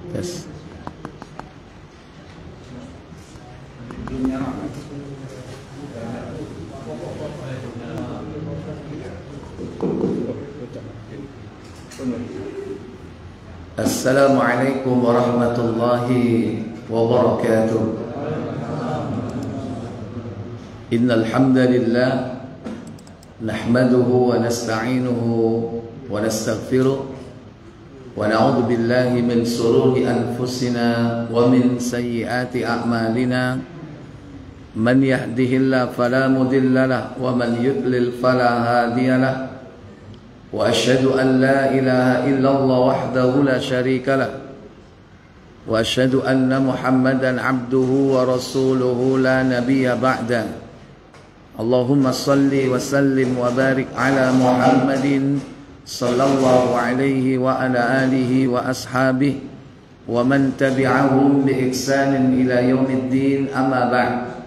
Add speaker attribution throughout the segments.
Speaker 1: Tes. Assalamualaikum warahmatullahi wabarakatuh. Innal hamdalillah nahmaduhu wa nasta'inuhu wa nastaghfiruh wa na'udzu billahi min shururi anfusina wa min sayyiati a'malina. Man yahdihillahu fala mudilla lahu wa man yudlil fala hadiya lahu. Wa asyhadu an la ilaha illallah wahdahu la syarika lah. Wa asyhadu anna Muhammadan abduhu wa rasuluhu la nabiyya ba'da. Allahumma salli wa sallim wa barik ala Muhammadin sallallahu alaihi wa ala alihi wa ashabihi wa man tabi'ahum bi ihsanin ila yaumiddin, amma ba'd.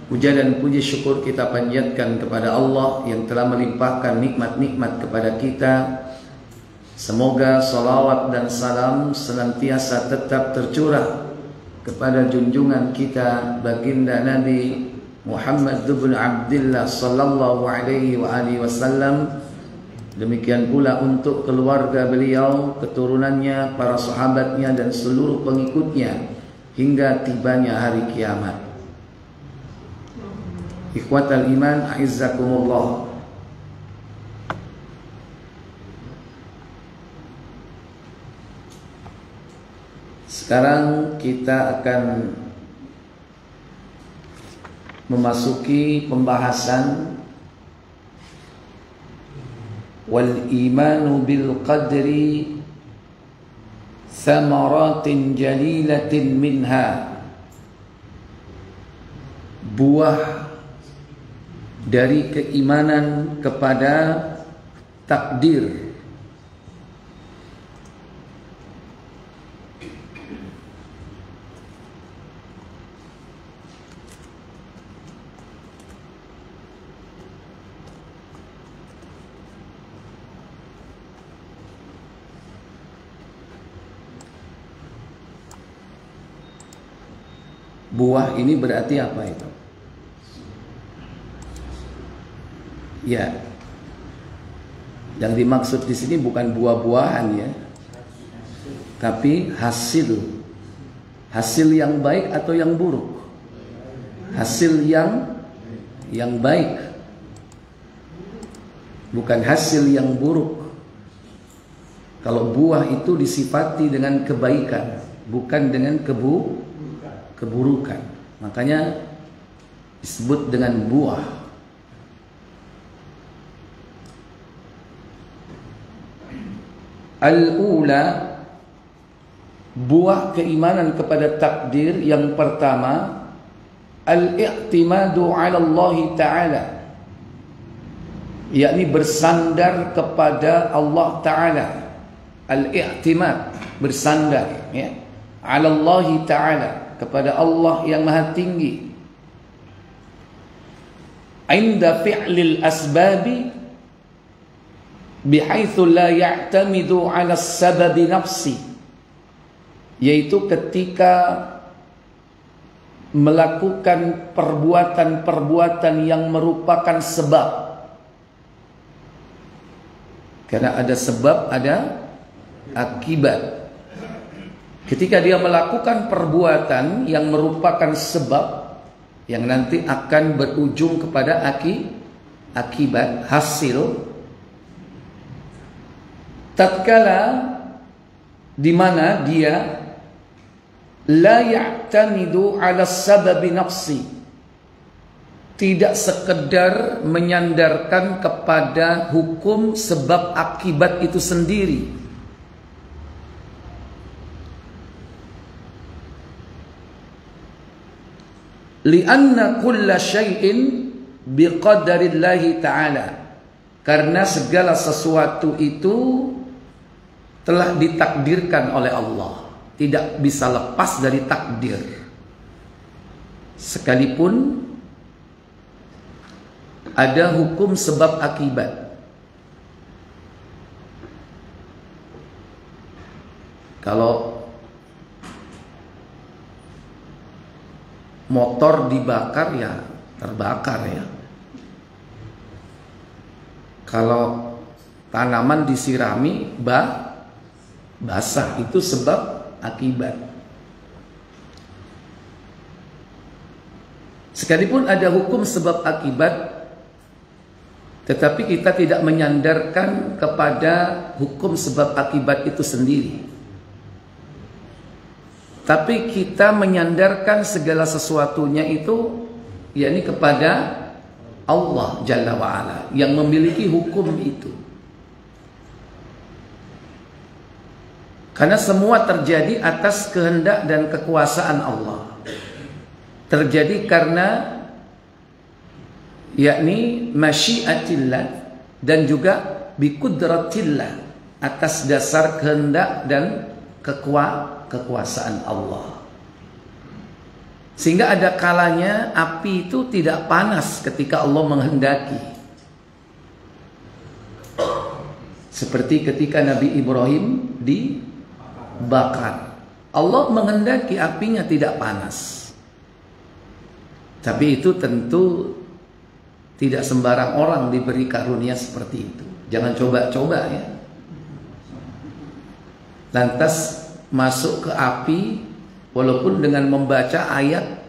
Speaker 1: Puja dan puji syukur kita panjatkan kepada Allah yang telah melimpahkan nikmat-nikmat kepada kita. Semoga salawat dan salam senantiasa tetap tercurah kepada junjungan kita baginda Nabi Muhammad bin Abdullah sallallahu alaihi wa alihi wasallam. Demikian pula untuk keluarga beliau, keturunannya, para sahabatnya dan seluruh pengikutnya hingga tibanya hari kiamat. Ikhwatal iman, a'izzakumullah. Sekarang kita akan memasuki pembahasan wal imanu bil qadri thamaratin jalilatin minha, buah dari keimanan kepada takdir. Buah ini berarti apa itu? Ya, yang dimaksud di sini bukan buah-buahan ya, tapi hasil yang baik atau yang buruk. Hasil yang baik, bukan hasil yang buruk. Kalau buah itu disifati dengan kebaikan, bukan dengan keburukan. Makanya disebut dengan buah. Al-ula, buah keimanan kepada takdir yang pertama, al-i'timadu 'ala Allah Ta'ala, yakni bersandar kepada Allah Ta'ala. Al-i'timad, bersandar ya, 'ala Allah Ta'ala, kepada Allah yang Maha Tinggi. Inda fi'lil asbabi bihaitsu la ya'tamidu 'ala sababi nafsi, yaitu ketika melakukan perbuatan-perbuatan yang merupakan sebab. Karena ada sebab, ada akibat. Ketika dia melakukan perbuatan yang merupakan sebab, yang nanti akan berujung kepada akibat, hasil, tatkala di mana dia la ya'tamidu 'ala sababi nafsi, tidak sekedar menyandarkan kepada hukum sebab akibat itu sendiri. Li'anna kulla syai'in biqadarillahi ta'ala, karena segala sesuatu itu telah ditakdirkan oleh Allah, tidak bisa lepas dari takdir. Sekalipun ada hukum sebab akibat. Kalau motor dibakar ya terbakar ya. Kalau tanaman disirami basah, itu sebab akibat. Sekalipun ada hukum sebab akibat, tetapi kita tidak menyandarkan kepada hukum sebab akibat itu sendiri. Tapi kita menyandarkan segala sesuatunya itu yakni kepada Allah Jalla wa'ala yang memiliki hukum itu. Karena semua terjadi atas kehendak dan kekuasaan Allah. Terjadi karena yakni masyiatillah dan juga biqudratillah, atas dasar kehendak dan kekuasaan Allah. Sehingga ada kalanya api itu tidak panas ketika Allah menghendaki. Seperti ketika Nabi Ibrahim dibakar, Allah menghendaki apinya tidak panas. Tapi itu tentu tidak sembarang orang diberi karunia seperti itu. Jangan coba-coba ya. Lantas masuk ke api walaupun dengan membaca ayat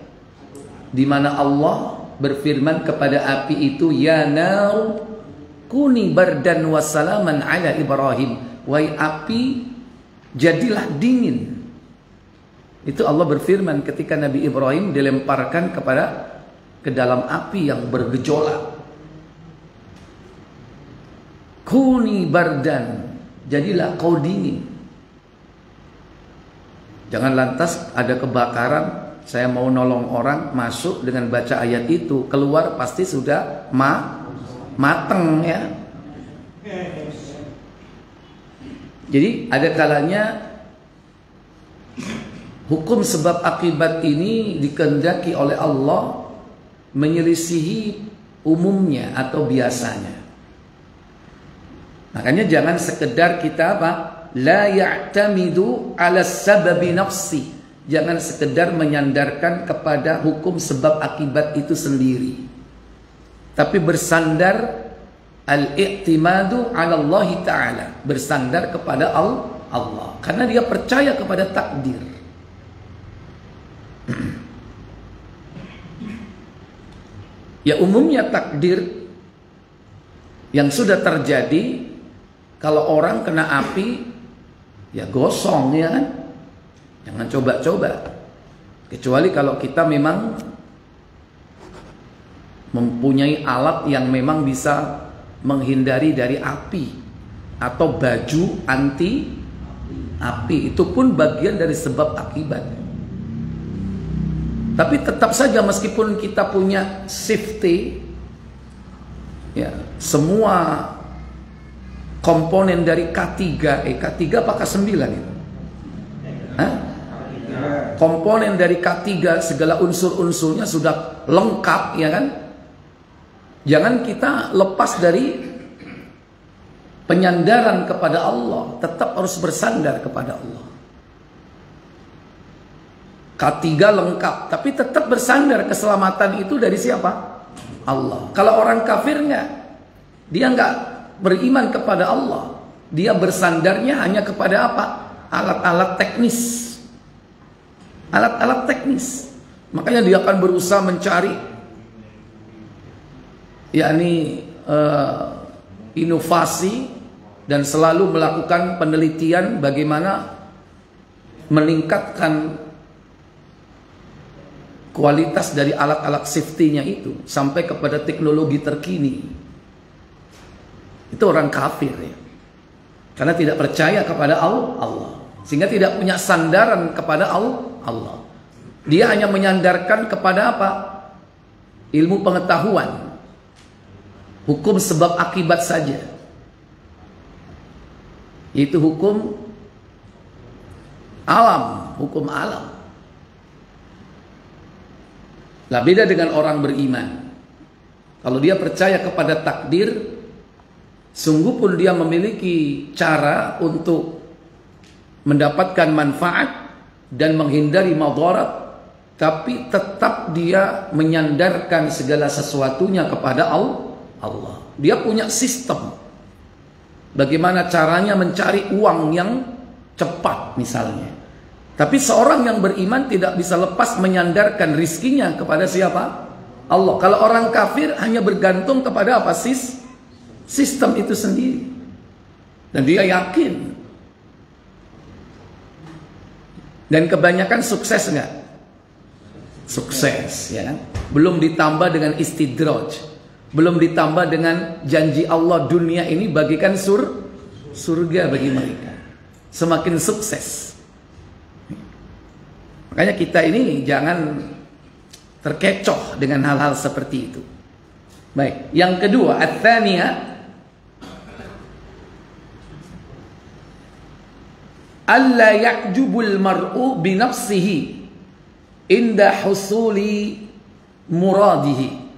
Speaker 1: di mana Allah berfirman kepada api itu, ya nar kuni bardan wassalaman ala Ibrahim, wahai api jadilah dingin. Itu Allah berfirman ketika Nabi Ibrahim dilemparkan ke dalam api yang bergejolak. Kuni bardan, jadilah kau dingin. Jangan lantas ada kebakaran, saya mau nolong orang, masuk dengan baca ayat itu, keluar pasti sudah mateng ya. Jadi ada kalanya hukum sebab akibat ini dikehendaki oleh Allah menyelisihi umumnya atau biasanya. Makanya jangan sekedar kita la ya'tamidu ala sababi nafsi. Jangan sekedar menyandarkan kepada hukum sebab akibat itu sendiri, tapi bersandar al-i'timadu ala Allah Ta'ala, bersandar kepada Allah, karena dia percaya kepada takdir. Ya umumnya takdir yang sudah terjadi, kalau orang kena api ya gosong ya kan. Jangan coba-coba. Kecuali kalau kita memang mempunyai alat yang memang bisa menghindari dari api, atau baju anti api, itu pun bagian dari sebab akibat. Tapi tetap saja meskipun kita punya safety ya, semua komponen dari K3 apa K9 itu? Hah? Komponen dari K3 segala unsur-unsurnya sudah lengkap ya kan? Jangan kita lepas dari penyandaran kepada Allah, tetap harus bersandar kepada Allah. K3 lengkap, tapi tetap bersandar, keselamatan itu dari siapa? Allah. Kalau orang kafir dia nggak beriman kepada Allah, dia bersandarnya hanya kepada apa? Alat-alat teknis. Alat-alat teknis. Makanya dia akan berusaha mencari yakni inovasi dan selalu melakukan penelitian bagaimana meningkatkan kualitas dari alat-alat safety-nya itu sampai kepada teknologi terkini. Itu orang kafir ya. Karena tidak percaya kepada Allah, sehingga tidak punya sandaran kepada Allah. Dia hanya menyandarkan kepada apa? Ilmu pengetahuan, hukum sebab akibat saja. Itu hukum alam, hukum alam. Lah beda dengan orang beriman. Kalau dia percaya kepada takdir, sungguh pun dia memiliki cara untuk mendapatkan manfaat dan menghindari madarat, tapi tetap dia menyandarkan segala sesuatunya kepada Allah. Dia punya sistem bagaimana caranya mencari uang yang cepat misalnya. Tapi seorang yang beriman tidak bisa lepas menyandarkan rizkinya kepada siapa? Allah. Kalau orang kafir hanya bergantung kepada apa? Sistem itu sendiri. Dan dia yakin. Dan kebanyakan sukses enggak? Sukses, ya kan? Belum ditambah dengan istidraj. Belum ditambah dengan janji Allah dunia ini bagikan surga bagi mereka. Semakin sukses. Makanya kita ini jangan terkecoh dengan hal-hal seperti itu. Baik, yang kedua, ats-tsaniyah, alla ya'jubul mar'u bi nafsihi inda husuli muradihi.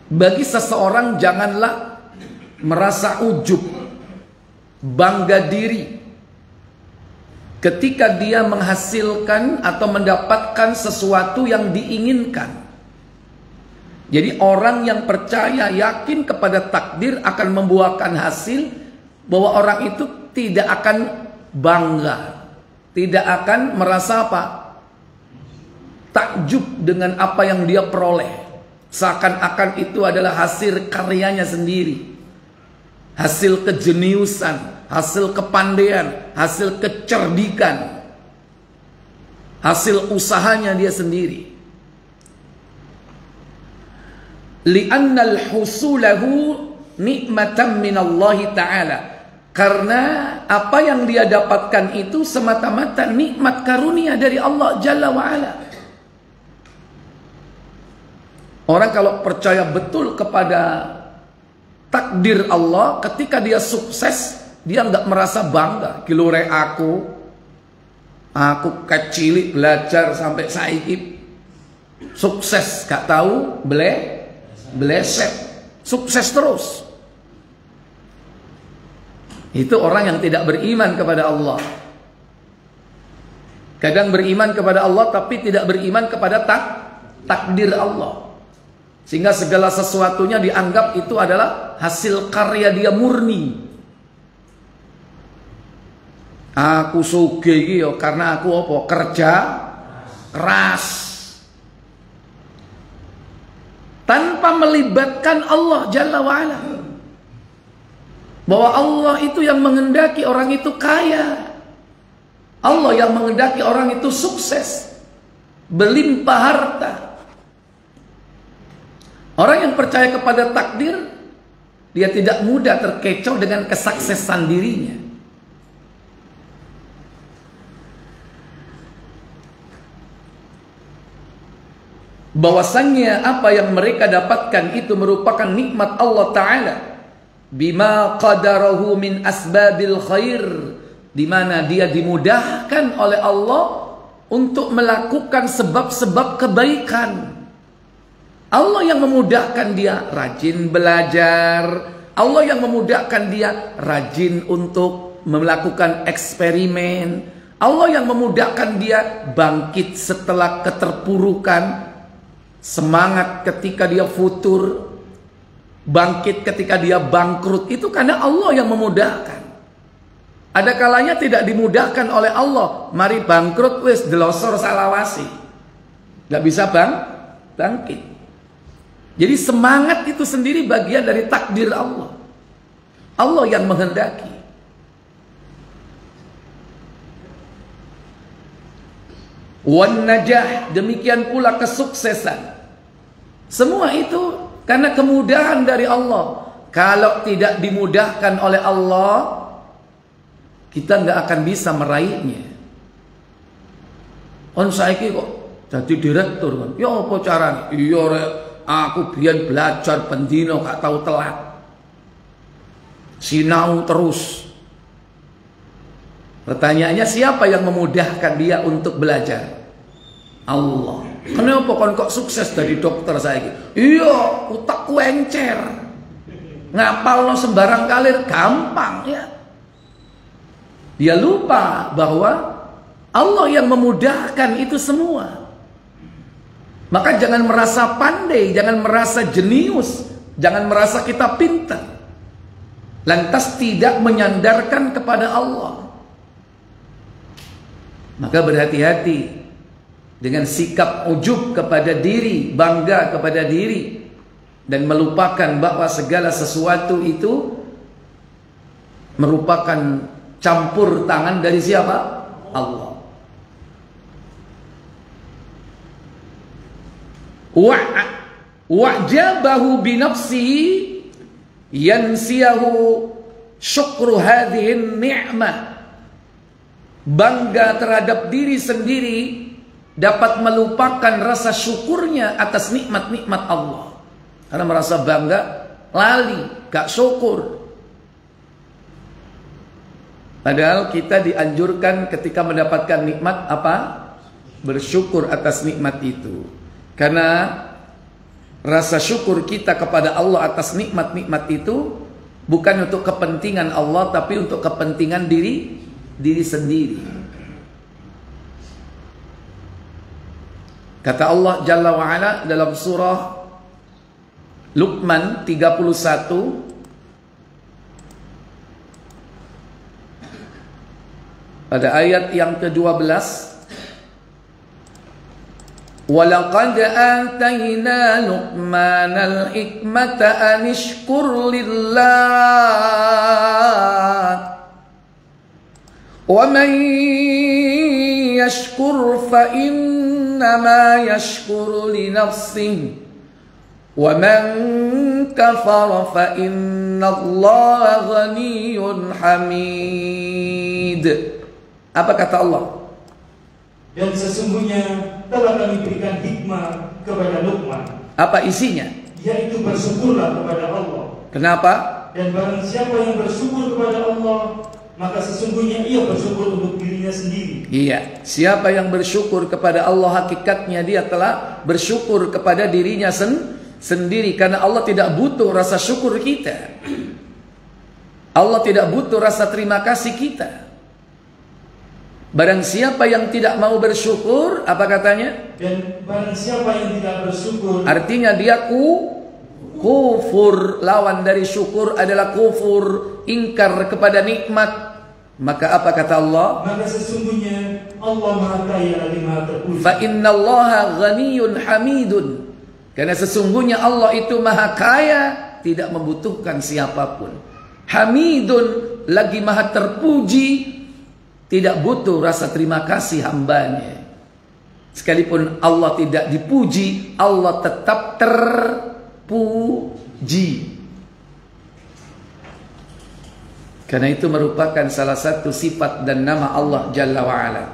Speaker 1: Bagi seseorang janganlah merasa ujub, bangga diri ketika dia menghasilkan atau mendapatkan sesuatu yang diinginkan. Jadi orang yang percaya, yakin kepada takdir akan membuahkan hasil, bahwa orang itu tidak akan bangga, tidak akan merasa apa? Takjub dengan apa yang dia peroleh. Seakan-akan itu adalah hasil karyanya sendiri, hasil kejeniusan, hasil kepandaian, hasil kecerdikan, hasil usahanya dia sendiri. Li'annal husulahu nikmatan minallahi ta'ala. Karena apa yang dia dapatkan itu semata-mata nikmat karunia dari Allah Jalla wa'ala. Orang kalau percaya betul kepada takdir Allah, ketika dia sukses, dia nggak merasa bangga. Kilore aku kecil belajar sampai saiki sukses, gak tahu bleset, sukses terus. Itu orang yang tidak beriman kepada Allah. Kadang beriman kepada Allah tapi tidak beriman kepada takdir Allah. Sehingga segala sesuatunya dianggap itu adalah hasil karya dia murni. Aku sugih iki yo karena aku apa? Kerja keras. Tanpa melibatkan Allah Jalla wa'ala. Bahwa Allah itu yang menghendaki orang itu kaya. Allah yang menghendaki orang itu sukses, berlimpah harta. Orang yang percaya kepada takdir, dia tidak mudah terkecoh dengan kesuksesan dirinya. Bahwasannya apa yang mereka dapatkan itu merupakan nikmat Allah Ta'ala. Bima qadarahu min asbabil khair. Di mana dia dimudahkan oleh Allah untuk melakukan sebab-sebab kebaikan. Allah yang memudahkan dia rajin belajar. Allah yang memudahkan dia rajin untuk melakukan eksperimen. Allah yang memudahkan dia bangkit setelah keterpurukan. Semangat ketika dia futur. Bangkit ketika dia bangkrut. Itu karena Allah yang memudahkan. Ada kalanya tidak dimudahkan oleh Allah. Mari bangkrut wis delosor salawasi. Gak bisa bangkit. Jadi semangat itu sendiri bagian dari takdir Allah. Allah yang menghendaki. Wan najah, demikian pula kesuksesan. Semua itu karena kemudahan dari Allah. Kalau tidak dimudahkan oleh Allah, kita nggak akan bisa meraihnya. On saiki kok jadi direktur kan? Ya apa caranya? Iya rek. Aku biyen belajar pendino gak tahu telat. Sinau terus. Pertanyaannya siapa yang memudahkan dia untuk belajar? Allah. Kenapa kok sukses dari dokter saya? Iya, utakku encer. ngapalno sembarang kalir gampang ya. Dia lupa bahwa Allah yang memudahkan itu semua. Maka jangan merasa pandai, jangan merasa jenius, jangan merasa kita pintar, lantas tidak menyandarkan kepada Allah. Maka berhati-hati dengan sikap ujub kepada diri, bangga kepada diri, dan melupakan bahwa segala sesuatu itu merupakan campur tangan dari siapa? Allah. Wa'jabahu binafsihi yansiyahu syukru hadhihi ni'mah. Bangga terhadap diri sendiri dapat melupakan rasa syukurnya atas nikmat-nikmat Allah. Karena merasa bangga, lali, gak syukur. Padahal kita dianjurkan ketika mendapatkan nikmat apa? Bersyukur atas nikmat itu. Karena rasa syukur kita kepada Allah atas nikmat-nikmat itu bukan untuk kepentingan Allah, tapi untuk kepentingan diri sendiri. Kata Allah Jalla wa'ala dalam surah Luqman 31, pada ayat yang ke-12, وَلَقَدْ آتَيْنَا لُقْمَانَ الْحِكْمَةَ أَنِ اشْكُرْ لِلَّهِ وَمَنْ يَشْكُرْ فَإِنَّمَا يَشْكُرُ لِنَفْسِهِ وَمَنْ كَفَرَ فَإِنَّ اللَّهَ غَنِيٌّ حَمِيدٌ. Apa kata Allah?
Speaker 2: Dan sesungguhnya telah kami berikan hikmah kepada Luqman.
Speaker 1: Apa isinya?
Speaker 2: Yaitu bersyukurlah kepada Allah.
Speaker 1: Kenapa?
Speaker 2: Dan barang siapa yang bersyukur kepada Allah, maka sesungguhnya ia bersyukur untuk dirinya sendiri.
Speaker 1: Iya, siapa yang bersyukur kepada Allah, hakikatnya dia telah bersyukur kepada dirinya sendiri. Karena Allah tidak butuh rasa syukur kita. Allah tidak butuh rasa terima kasih kita. Barang siapa yang tidak mau bersyukur, apa katanya?
Speaker 2: Dan barang siapa yang tidak bersyukur,
Speaker 1: artinya dia kufur. Lawan dari syukur adalah kufur, ingkar kepada nikmat. Maka apa kata Allah?
Speaker 2: Maka sesungguhnya Allah Maha Kaya lagi Maha Terpuji.
Speaker 1: Fa innallaha ghaniyyun hamidun. Karena sesungguhnya Allah itu Maha Kaya, tidak membutuhkan siapapun. Hamidun, lagi Maha Terpuji, tidak butuh rasa terima kasih hambanya. Sekalipun Allah tidak dipuji, Allah tetap terpuji. Karena itu merupakan salah satu sifat dan nama Allah Jalla wa'ala.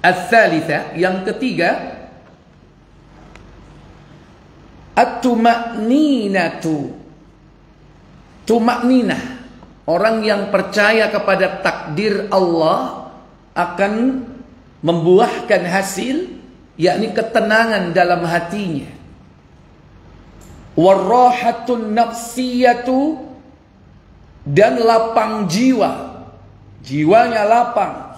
Speaker 1: Ats-tsalitsa, yang ketiga, at-tuma'ninatu. Tuma'ninah, orang yang percaya kepada takdir Allah akan membuahkan hasil, yakni ketenangan dalam hatinya. Warrahatun nafsiyatu, dan lapang jiwa, jiwanya lapang.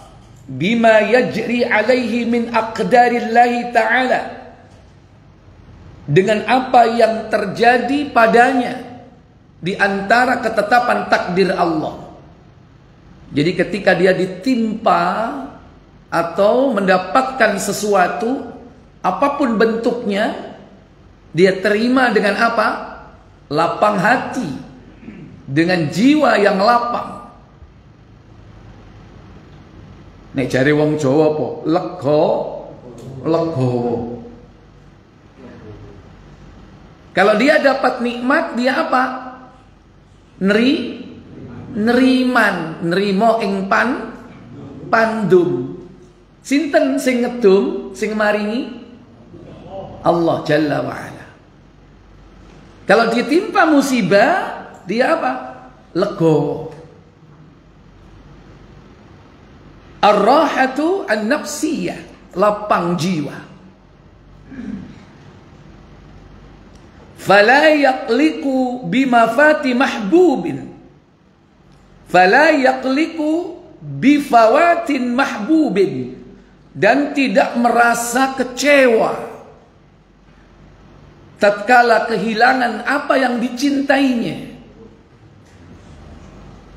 Speaker 1: Bima yajri alaihi min aqdarillahi ta'ala, dengan apa yang terjadi padanya di antara ketetapan takdir Allah. Jadi ketika dia ditimpa atau mendapatkan sesuatu, apapun bentuknya, dia terima dengan apa? Lapang hati, dengan jiwa yang lapang. Nek jare wong Jawa apa? Legowo. Kalau dia dapat nikmat, dia apa? Neriman, nerimo ing pandum. Sinten sing ngedum, sing maringi? Allah Jalla wa'ala. Kalau ditimpa musibah, dia apa? Legowo. Ar-rahatu an-nafsiyah, lapang jiwa. Fala yaqliqu bimafati mahbubin. Fala yaqliqu bifawatin mahbubin. Dan tidak merasa kecewa tatkala kehilangan apa yang dicintainya.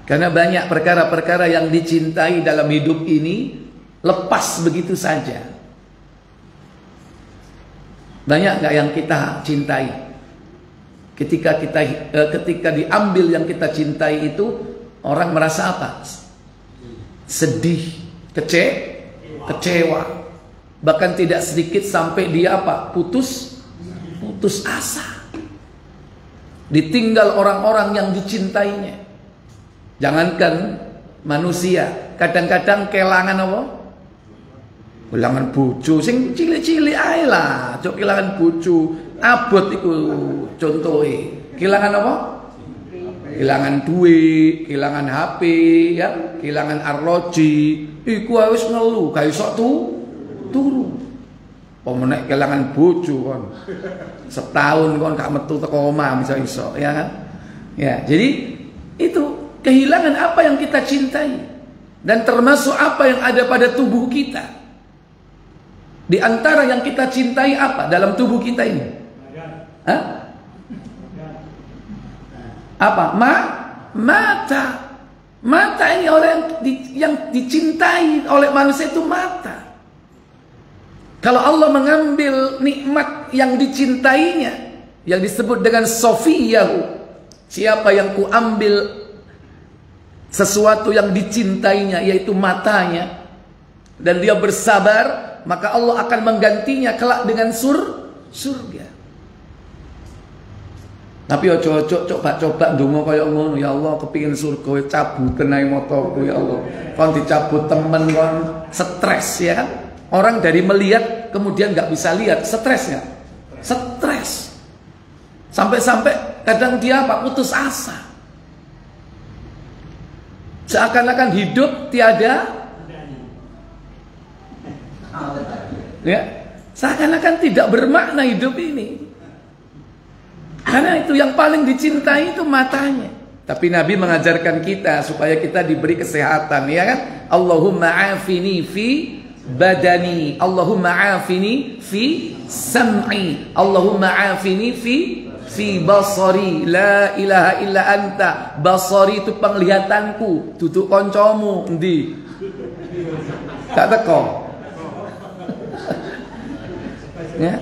Speaker 1: Karena banyak perkara-perkara yang dicintai dalam hidup ini lepas begitu saja. Banyak nggak yang kita cintai? Ketika diambil yang kita cintai itu, orang merasa apa? Sedih, kecewa. Bahkan tidak sedikit sampai dia apa? Putus asa. Ditinggal orang-orang yang dicintainya. Jangankan manusia, kadang-kadang kelangan apa? Kelangan bojo sing cilik-cilik ae lah, cok kelangan bojo. Abot iku contohe. Kelangan apa? Kehilangan duit, kehilangan HP, ya, kehilangan arloji. Iku wis ngelu, gak iso turu. Pemenek kehilangan bojo kon. Setahun kon gak metu teko omah iso, ya kan? Ya, jadi itu kehilangan apa yang kita cintai dan termasuk apa yang ada pada tubuh kita. Di antara yang kita cintai apa dalam tubuh kita ini? Hah? Apa? Mata. Mata ini orang yang dicintai oleh manusia itu mata. Kalau Allah mengambil nikmat yang dicintainya, yang disebut dengan sofiyahu, siapa yang kuambil sesuatu yang dicintainya, yaitu matanya, dan dia bersabar, maka Allah akan menggantinya kelak dengan surga. Tapi coba ndonga kaya ngono, ya Allah kepingin surga cabuten ae motoku ya Allah. Kon dicabut temen kon stres ya kan? Orang dari melihat kemudian nggak bisa lihat, stresnya. Stres. Sampai-sampai kadang dia apa? Putus asa. Seakan-akan hidup tiada ya, seakan-akan tidak bermakna hidup ini. Karena itu yang paling dicintai itu matanya. Tapi Nabi mengajarkan kita supaya kita diberi kesehatan, ya kan? Allahumma afini fi badani, Allahumma afini fi sam'i, Allahumma afini fi basari, la ilaha illa anta. Basari itu penglihatanku, duduk koncomu endi? Tak teko. Ya.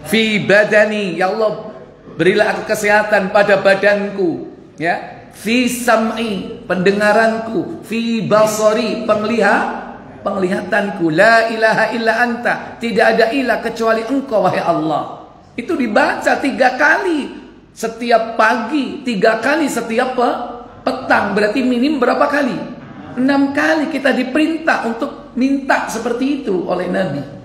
Speaker 1: Fi badani, ya Allah berilah aku kesehatan pada badanku, ya. Fi sam'i, pendengaranku. Fi basari, penglihatanku. La ilaha illa anta, tidak ada ilah kecuali engkau wahai Allah. Itu dibaca 3 kali setiap pagi, 3 kali setiap petang. Berarti minim berapa kali? 6 kali kita diperintah untuk minta seperti itu oleh Nabi.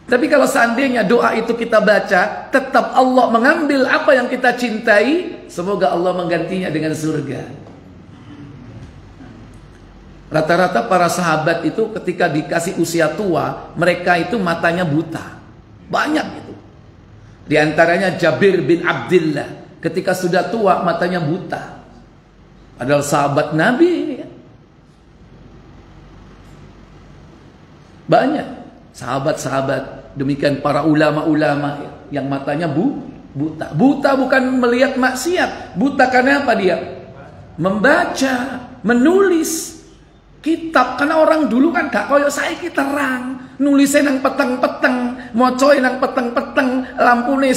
Speaker 1: Tapi kalau seandainya doa itu kita baca, tetap Allah mengambil apa yang kita cintai, semoga Allah menggantinya dengan surga. Rata-rata para sahabat itu ketika dikasih usia tua, mereka itu matanya buta. Banyak itu. Di antaranya Jabir bin Abdullah, ketika sudah tua matanya buta. Padahal sahabat Nabi ini kan. Banyak sahabat-sahabat, demikian para ulama-ulama yang matanya buta. Buta bukan melihat maksiat, buta karena apa dia? Membaca, menulis kitab. Karena orang dulu kan gak koyo saiki terang, nulisnya nang peteng-peteng, mocoe nang peteng-peteng, lampune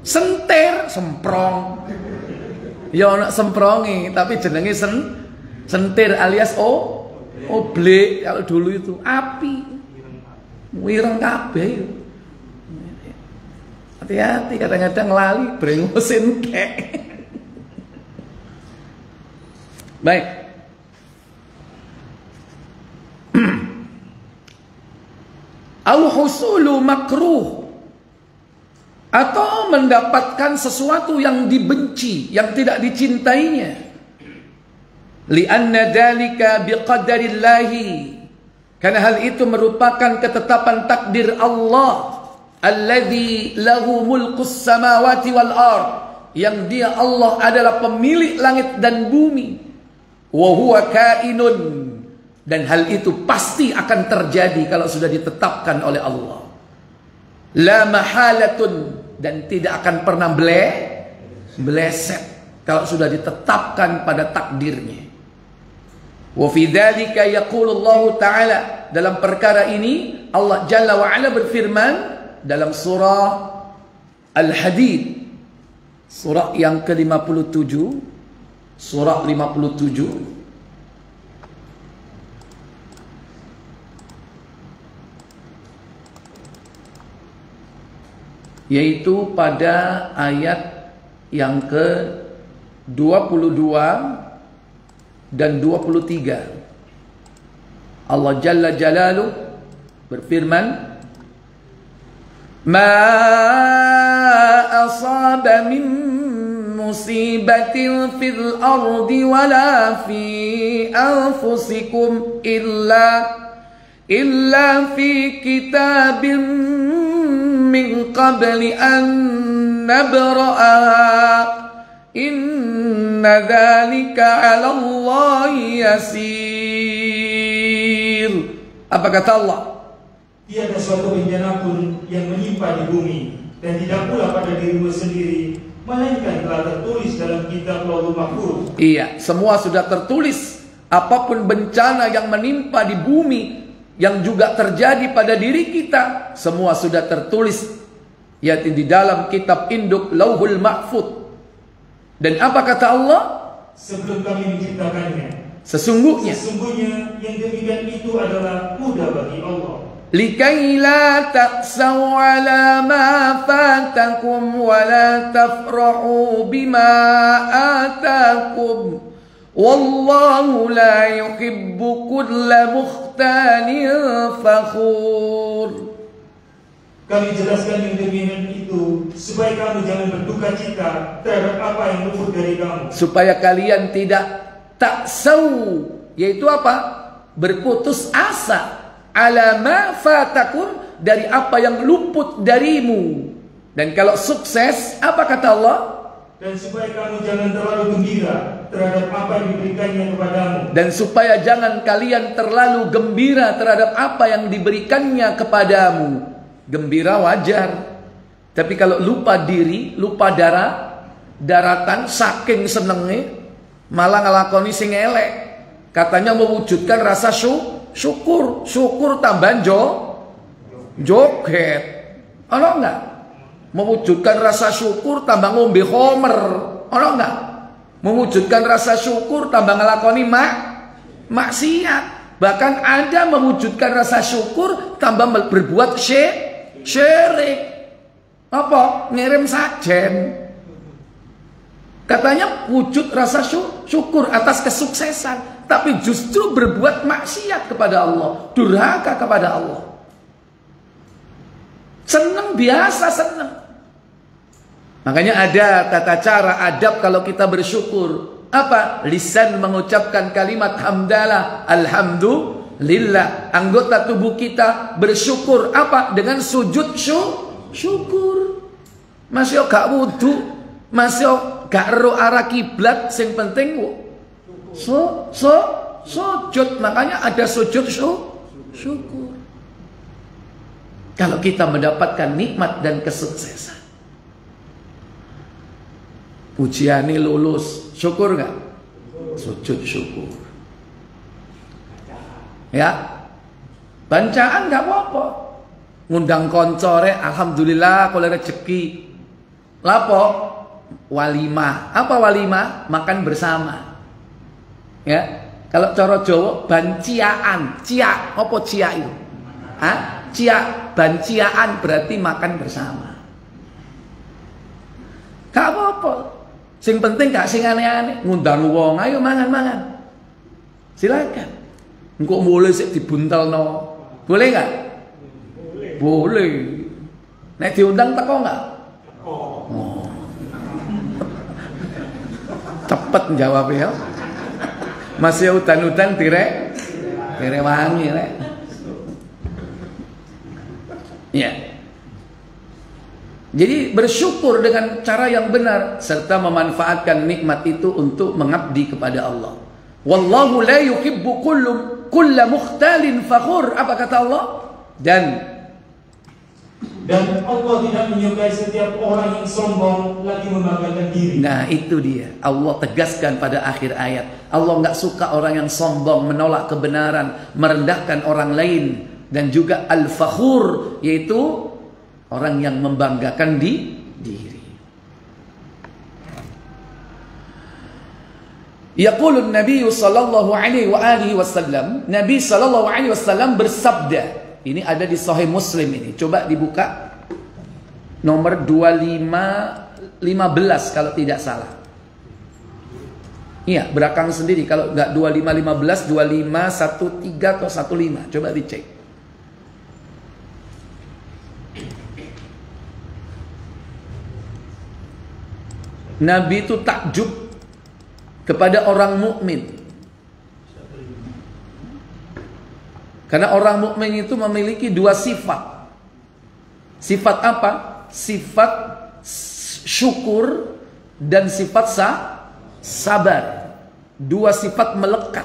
Speaker 1: senter, semprong. Ya ana semprongi, tapi jenenge sentir alias oblek kalau dulu itu api. Wireng kabeh. Hati-hati, kadang-kadang lali brengosin kek. Baik. Al-husulu makruh, atau mendapatkan sesuatu yang dibenci, yang tidak dicintainya. Li'anna dzalika biqadarillahi, karena hal itu merupakan ketetapan takdir Allah. alladzi lahu mulkus samawati wal ard, yang dia Allah adalah pemilik langit dan bumi, wa huwa kainun, dan hal itu pasti akan terjadi kalau sudah ditetapkan oleh Allah. La mahalatun, dan tidak akan pernah meleset kalau sudah ditetapkan pada takdirnya. Wa fi dzalika yaqulu Allah Ta'ala, dalam perkara ini Allah Jalla wa Ala berfirman dalam surah Al-Hadid, surah yang ke-57, surah 57, yaitu pada ayat yang ke-22 dan 23. Allah Jalla Jalaluh berfirman, Ma asaba min musibatin fil ardi wala fi anfusikum illa fi kitabin min qabli an nabra'aha inna dzalika 'ala Allahi yasir. Apa kata Allah?
Speaker 2: Tiada suatu bencana pun yang menimpa di bumi, dan tidak pula pada dirimu sendiri, melainkan telah tertulis dalam kitab Lauhul Mahfuz.
Speaker 1: Iya, semua sudah tertulis. Apapun bencana yang menimpa di bumi, yang juga terjadi pada diri kita, semua sudah tertulis, yaitu di dalam kitab induk Lauhul Mahfuz. Dan apa kata Allah?
Speaker 2: Sebelum kami menciptakannya,
Speaker 1: sesungguhnya
Speaker 2: yang demikian itu adalah mudah bagi Allah.
Speaker 1: Likai la ta'saw ala ma fatakum wa la tafrahu bima atakum wallahu la yuhibbu kulla mukhtalin fakhur.
Speaker 2: Kami jelaskan yang demikian itu supaya kamu jangan berduka cita terhadap apa yang luput dari kamu,
Speaker 1: supaya kalian tidak ta'saw, yaitu apa? Berputus asa, ala ma fatakum, dari apa yang luput darimu. Dan kalau sukses, apa kata Allah?
Speaker 2: Dan supaya kamu jangan terlalu gembira terhadap apa yang diberikannya kepadamu.
Speaker 1: Dan supaya jangan kalian terlalu gembira terhadap apa yang diberikannya kepadamu. Gembira wajar, tapi kalau lupa diri, lupa daratan, saking senengnya malah ngelakoni sing elek. Katanya mewujudkan rasa syukur tambah joget. Ono enggak? Mewujudkan rasa syukur tambah ngombe homer. Ono enggak? Mewujudkan rasa syukur tambah ngelakoni maksiat. Bahkan ada mewujudkan rasa syukur tambah berbuat syirik. Apa? Ngirim sajen. Katanya wujud rasa syukur atas kesuksesan, tapi justru berbuat maksiat kepada Allah, durhaka kepada Allah. Senang, biasa senang. Makanya ada tata cara adab kalau kita bersyukur. Apa? Lisan mengucapkan kalimat hamdalah, alhamdulillah. Anggota tubuh kita bersyukur apa? Dengan sujud syukur. Masih gak wudu, masih gak ero arah kiblat, sing penting sujud. Makanya ada sujud syukur. Kalau kita mendapatkan nikmat dan kesuksesan, ujian ini lulus, syukur gak? Sujud syukur. Ya, bancaan gak apa-apa. Ngundang koncore, alhamdulillah kalau rezeki. Lapo? Walimah. Apa walimah? Makan bersama. Ya, kalau cara Jawa banciaan, cia, apa cia itu? Cia, banciaan berarti makan bersama. Gak apa-apa. Sing penting gak sing aneh-aneh, ngundang wong, ayo mangan-mangan. Silakan. Engko boleh sik dibuntelno. Boleh gak? Boleh. Nek diundang teko gak? Oh. Cepet jawab ya. Masih udan-udan dire wangi rek. Ya. Jadi bersyukur dengan cara yang benar serta memanfaatkan nikmat itu untuk mengabdi kepada Allah. Wallahu la yuhibbu kulla mukhtalin fakhur. Apa kata Allah? Dan
Speaker 2: Allah tidak menyukai setiap orang yang sombong lagi membanggakan diri.
Speaker 1: Nah itu dia, Allah tegaskan pada akhir ayat. Allah nggak suka orang yang sombong, menolak kebenaran, merendahkan orang lain. Dan juga al-fakhur, yaitu orang yang membanggakan diri. Yaqulun Nabi sallallahu alaihi wa alihi wasallam, Nabi sallallahu alaihi wasallam bersabda. Ini ada di Sahih Muslim ini. Coba dibuka. Nomor 2515 kalau tidak salah. Iya, belakang sendiri. Kalau enggak 2515, 2513 atau 15. Coba dicek. Nabi itu takjub kepada orang mukmin. Karena orang mukmin itu memiliki dua sifat. Sifat apa? Sifat syukur dan sifat sabar. Dua sifat melekat.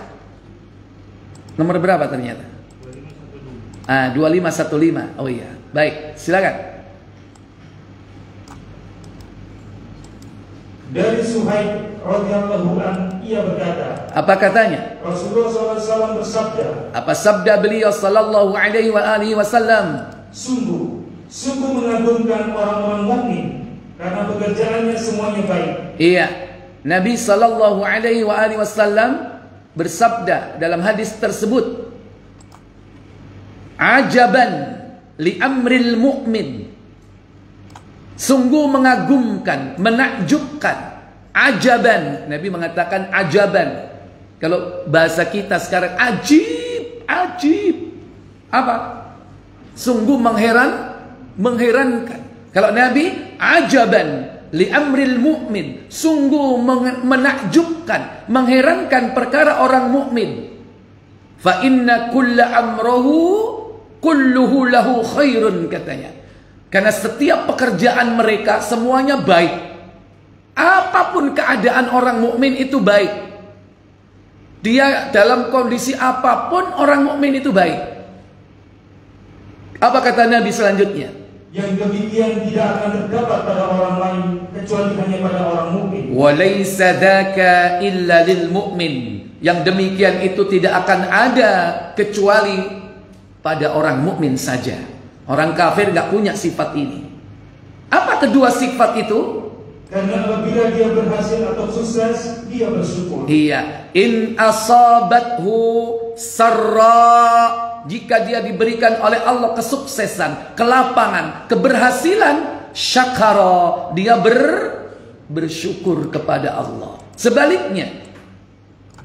Speaker 1: Nomor berapa ternyata? 2515. Oh iya. Baik, silakan.
Speaker 2: Dari Suhaib radhiyallahu an, ia berkata.
Speaker 1: Apa katanya?
Speaker 2: Rasulullah SAW bersabda.
Speaker 1: Apa sabda beliau sallallahu alaihi wa alihi wasallam?
Speaker 2: Sungguh mengagumkan orang-orang mukmin karena pekerjaannya semuanya baik.
Speaker 1: Iya. Nabi sallallahu alaihi wa alihi wasallam bersabda dalam hadis tersebut, "Ajaban li amril mu'min." Sungguh mengagumkan, menakjubkan. Ajaban, Nabi mengatakan ajaban. Kalau bahasa kita sekarang ajib. Apa? Sungguh mengherankan. Kalau Nabi ajaban li amril mu'min, sungguh menakjubkan, mengherankan perkara orang mukmin. Fa inna kulla amrohu kulluhu lahu khairun, katanya. Karena setiap pekerjaan mereka semuanya baik. Apapun keadaan orang mukmin itu baik. Dia dalam kondisi apapun orang mukmin itu baik. Apa kata Nabi selanjutnya?
Speaker 2: Yang demikian tidak akan terdapat pada orang lain kecuali hanya pada orang mukmin.
Speaker 1: Walaysa dzaka illa lil mu'min. Yang demikian itu tidak akan ada kecuali pada orang mukmin saja. Orang kafir nggak punya sifat ini. Apa kedua sifat itu?
Speaker 2: Karena apabila dia berhasil atau sukses, dia bersyukur.
Speaker 1: Iya. In asabathu sarra, jika dia diberikan oleh Allah kesuksesan, kelapangan, keberhasilan, syakara, dia bersyukur kepada Allah. Sebaliknya.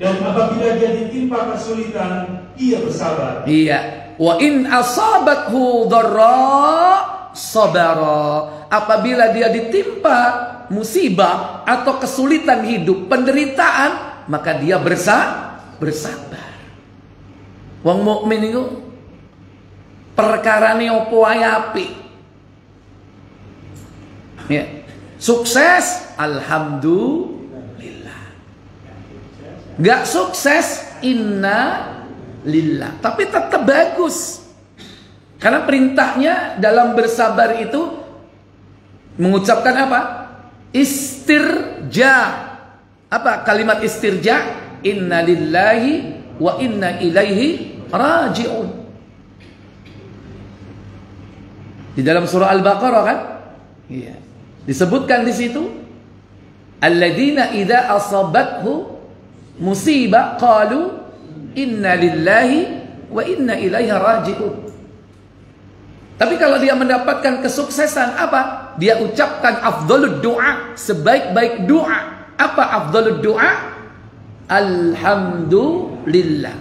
Speaker 2: Dan apabila dia ditimpa kesulitan, dia bersabar.
Speaker 1: Iya. Wa in asabathu dharra sabara. Apabila dia ditimpa musibah atau kesulitan hidup, penderitaan, maka dia bersabar. Wong mukmin itu perkarane opo wae apik. Ya. Sukses, alhamdulillah. Gak sukses, inna lillah. Tapi tetap bagus. Karena perintahnya dalam bersabar itu mengucapkan apa? Istirja. Apa kalimat istirja? Inna lillahi wa inna ilaihi raji'un. Di dalam surah Al-Baqarah kan? Iya. Disebutkan di situ, alladzina idza asabathu musibah qalu inna lillahi wa inna ilaihi raji'un. Tapi kalau dia mendapatkan kesuksesan, apa? Dia ucapkan afdhalud doa, sebaik-baik doa. Apa afdhalud doa? Alhamdulillah.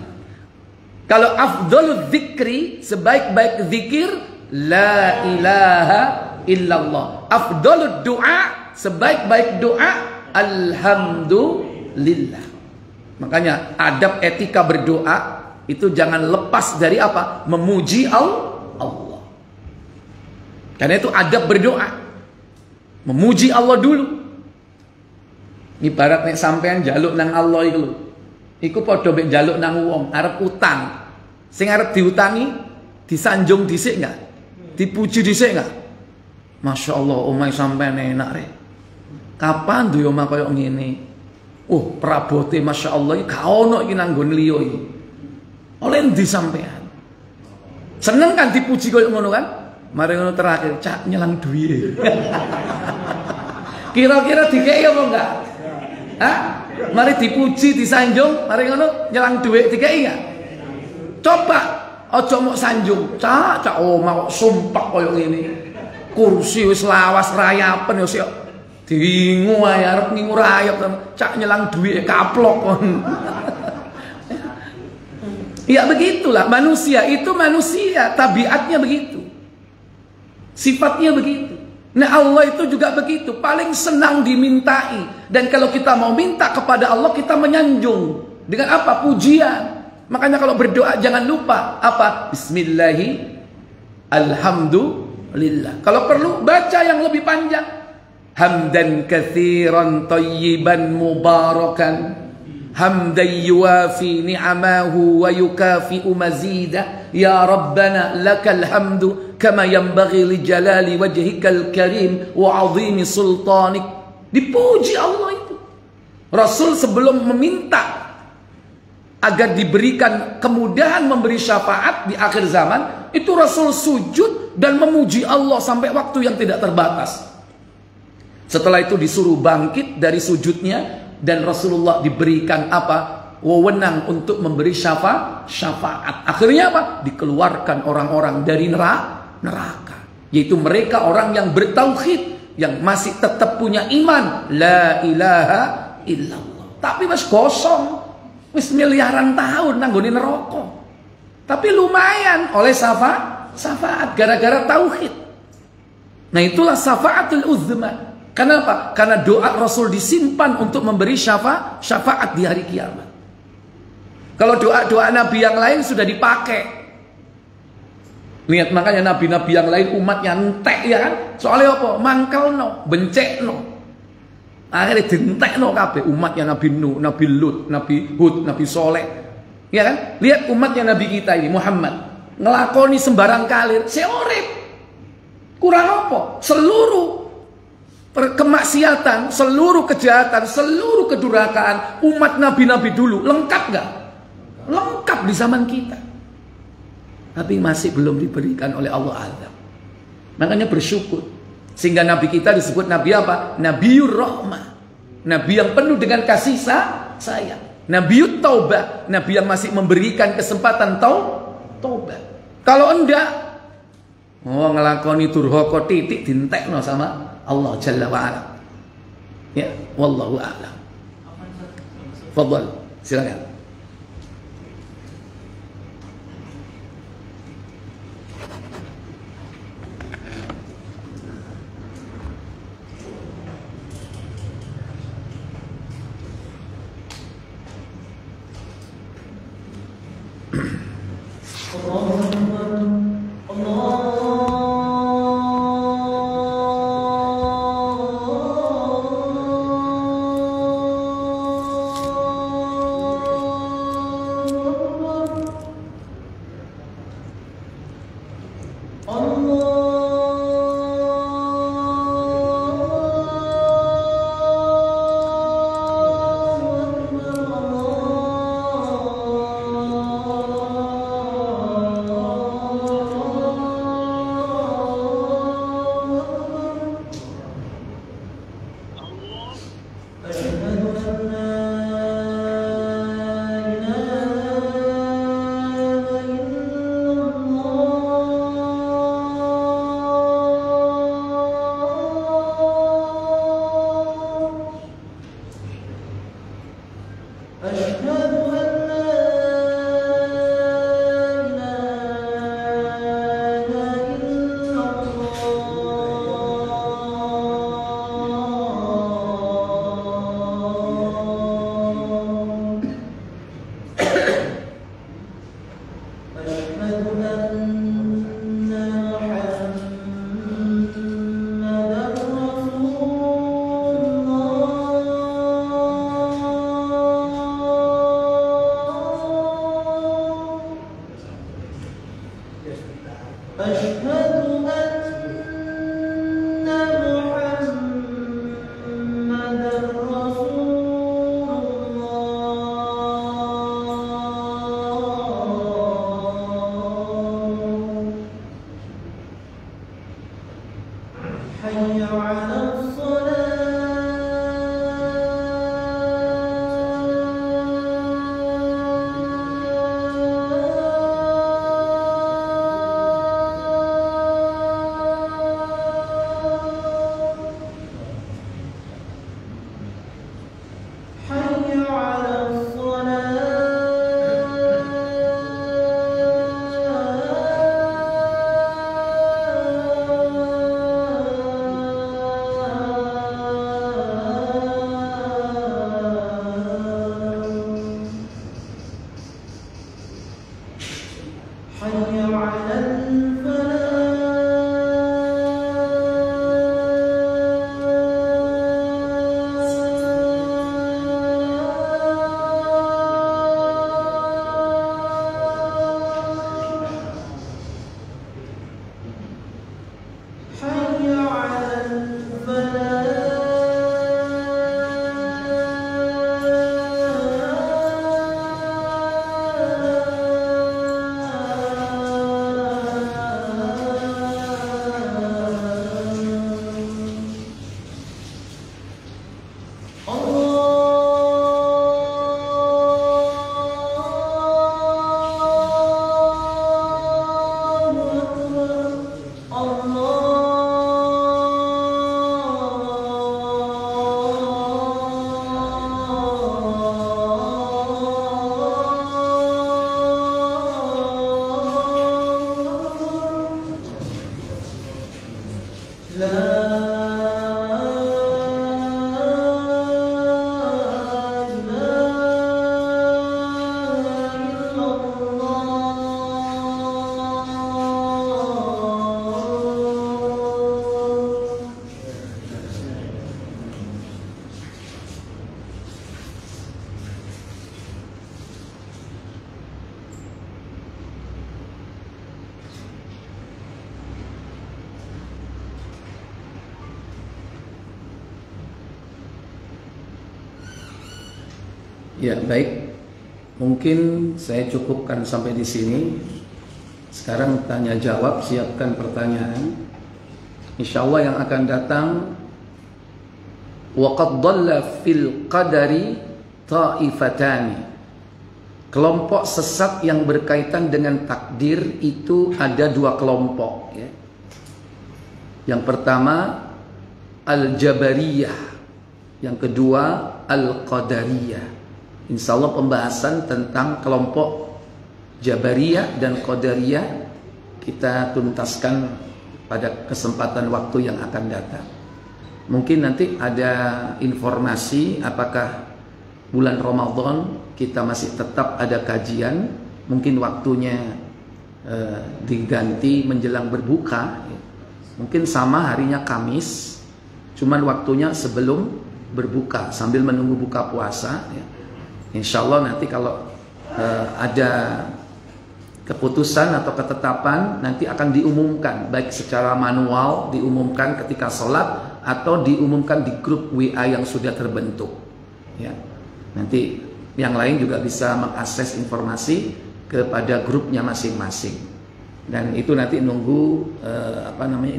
Speaker 1: Kalau afdhalud dzikri, sebaik-baik zikir, la ilaha illallah. Afdhalud doa, sebaik-baik doa, alhamdulillah. Makanya adab etika berdoa itu jangan lepas dari apa? Memuji Allah. Karena itu adab berdoa. Memuji Allah dulu. Ibarat nek sampean njaluk nang Allah iku lho. Iku padha mek njaluk nang wong arep utang. Sing arep diutangi disanjung dhisik enggak? Dipuji dhisik enggak? Masya Allah, omahe sampean enak rek. Kapan duwe omah koyo ngene? Prabote Masya Allah iki gak ono iki nang nggon liya iki. Oleh endi sampean? Seneng kan dipuji koyo ngono kan? Mari ngono terakhir cak nyelang duwe. Kira-kira dikeki apa enggak? Hah? Mari dipuji, disanjung, mari ngono nyelang duit dikeki enggak? Coba aja mok sanjung. Cak omah kok sumpah koyo ngene. Kursi wis lawas rayapen yo sik dingu ae arep ngingu rayap cak nyelang duit kaplok kon. Ya begitulah manusia, itu manusia, tabiatnya begitu. Sifatnya begitu. Nah Allah itu juga begitu, paling senang dimintai. Dan kalau kita mau minta kepada Allah, kita menyanjung. Dengan apa? Pujian. Makanya kalau berdoa jangan lupa apa? Bismillahi alhamdulillah. Kalau perlu baca yang lebih panjang. Hamdan katsiran thayyiban mubarakan. Hamdan yuwafi ni'amahu wa yukafi'u mazida. Ya Rabbana lakal hamdu kama yanbaghi li jalali wajhikal karim wa 'azimi sultanik. Dipuji Allah itu. Rasul sebelum meminta agar diberikan kemudahan memberi syafaat di akhir zaman, itu Rasul sujud dan memuji Allah sampai waktu yang tidak terbatas. Setelah itu disuruh bangkit dari sujudnya dan Rasulullah diberikan apa? Wewenang untuk memberi syafaat. Akhirnya apa? Dikeluarkan orang-orang dari neraka. Yaitu mereka orang yang bertauhid, yang masih tetap punya iman, la ilaha illallah. Tapi mas kosong, wis miliaran tahun nanggone neraka. Tapi lumayan oleh syafaat gara-gara tauhid. Nah itulah syafaatul uzma. Kenapa? Karena doa Rasul disimpan untuk memberi syafaat di hari kiamat. Kalau doa-doa Nabi yang lain sudah dipakai. Lihat makanya Nabi-Nabi yang lain umatnya entek ya kan. Soalnya apa? Mangkelno, bencekno. Akhirnya dientekno kabeh umatnya Nabi Nuh, Nabi Lut, Nabi Hud, Nabi Soleh. Ya kan? Lihat umatnya Nabi kita ini Muhammad ngelakoni sembarang kalir, seorep. Kurang apa? Seluruh kemaksiatan, seluruh kejahatan, seluruh kedurhakaan umat nabi-nabi dulu lengkap gak? Lengkap di zaman kita. Tapi masih belum diberikan oleh Allah azab. Makanya bersyukur. Sehingga nabi kita disebut nabi apa? Nabiur rahmah. Nabi yang penuh dengan kasih sayang. Nabiut taubah. Nabi yang masih memberikan kesempatan taubat. Kalau enggak, ngelakoni durhaka titik dintekno sama Allah Jalla wa'ala. Ya, wallahu a'lam. Fadhal, silakan. Ya, baik. Mungkin saya cukupkan sampai di sini. Sekarang tanya jawab, siapkan pertanyaan. Insyaallah yang akan datang, wa qad dhalla fil qadari ta'ifatani. Kelompok sesat yang berkaitan dengan takdir itu ada dua kelompok, ya. Yang pertama Al-Jabariyah, yang kedua Al-Qadariyah. Insyaallah pembahasan tentang kelompok Jabariyah dan Qadariyah kita tuntaskan pada kesempatan waktu yang akan datang. Mungkin nanti ada informasi apakah bulan Ramadan kita masih tetap ada kajian, mungkin waktunya diganti menjelang berbuka, mungkin sama harinya Kamis, cuman waktunya sebelum berbuka sambil menunggu buka puasa, ya. Insya Allah nanti kalau ada keputusan atau ketetapan nanti akan diumumkan, baik secara manual diumumkan ketika sholat atau diumumkan di grup WA yang sudah terbentuk, ya. Nanti yang lain juga bisa mengakses informasi kepada grupnya masing-masing, dan itu nanti nunggu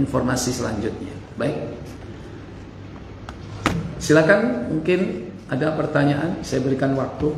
Speaker 1: informasi selanjutnya. Baik, silakan, mungkin ada pertanyaan, saya berikan waktu.